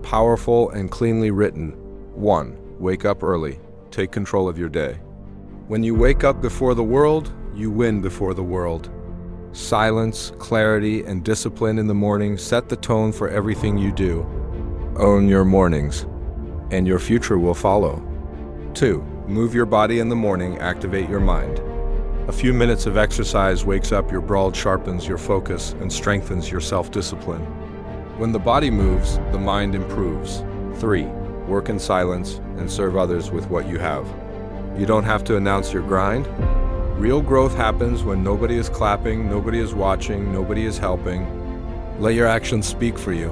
Powerful and cleanly written. 1. Wake up early. Take control of your day. When you wake up before the world, you win before the world. Silence, clarity, and discipline in the morning set the tone for everything you do. Own your mornings, and your future will follow. 2. Move your body in the morning, activate your mind. A few minutes of exercise wakes up your brain, sharpens your focus, and strengthens your self-discipline. When the body moves, the mind improves. 3. Work in silence and serve others with what you have. You don't have to announce your grind. Real growth happens when nobody is clapping, nobody is watching, nobody is helping. Let your actions speak for you.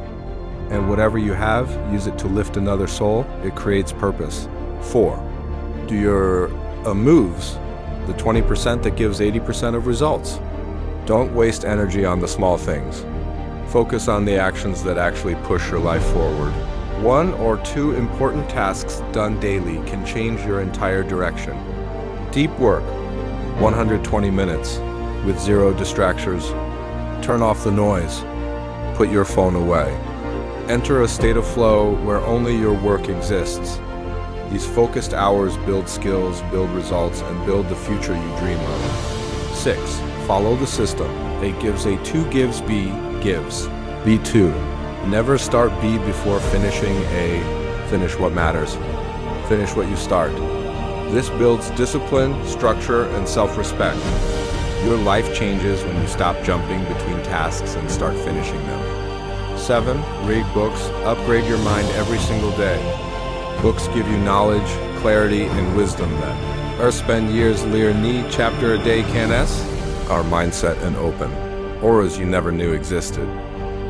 And whatever you have, use it to lift another soul. It creates purpose. 4. Do your moves, the 20% that gives 80% of results. Don't waste energy on the small things. Focus on the actions that actually push your life forward. 1 or 2 important tasks done daily can change your entire direction. Deep work, 120 minutes, with 0 distractions. Turn off the noise. Put your phone away. Enter a state of flow where only your work exists. These focused hours build skills, build results, and build the future you dream of. 6. Follow the system. A gives A, 2 gives B, gives. B2. Never start B before finishing A. Finish what matters. Finish what you start. This builds discipline, structure, and self-respect. Your life changes when you stop jumping between tasks and start finishing them. 7. Read books. Upgrade your mind every single day. Books give you knowledge, clarity, and wisdom that spend years learning chapter a day can our mindset and open. Auras you never knew existed.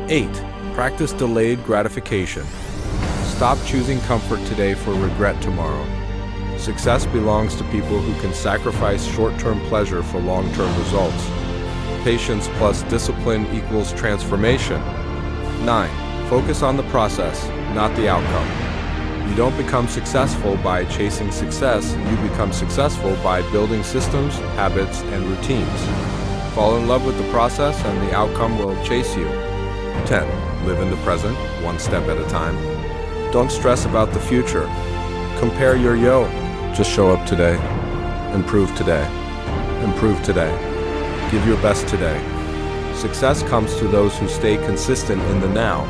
8. Practice delayed gratification. Stop choosing comfort today for regret tomorrow. Success belongs to people who can sacrifice short-term pleasure for long-term results. Patience plus discipline equals transformation. 9. Focus on the process, not the outcome. You don't become successful by chasing success, you become successful by building systems, habits, and routines. Fall in love with the process and the outcome will chase you. 10. Live in the present, one step at a time. Don't stress about the future. Compare your yo. Just show up today. Improve today. Improve today. Give your best today. Success comes to those who stay consistent in the now.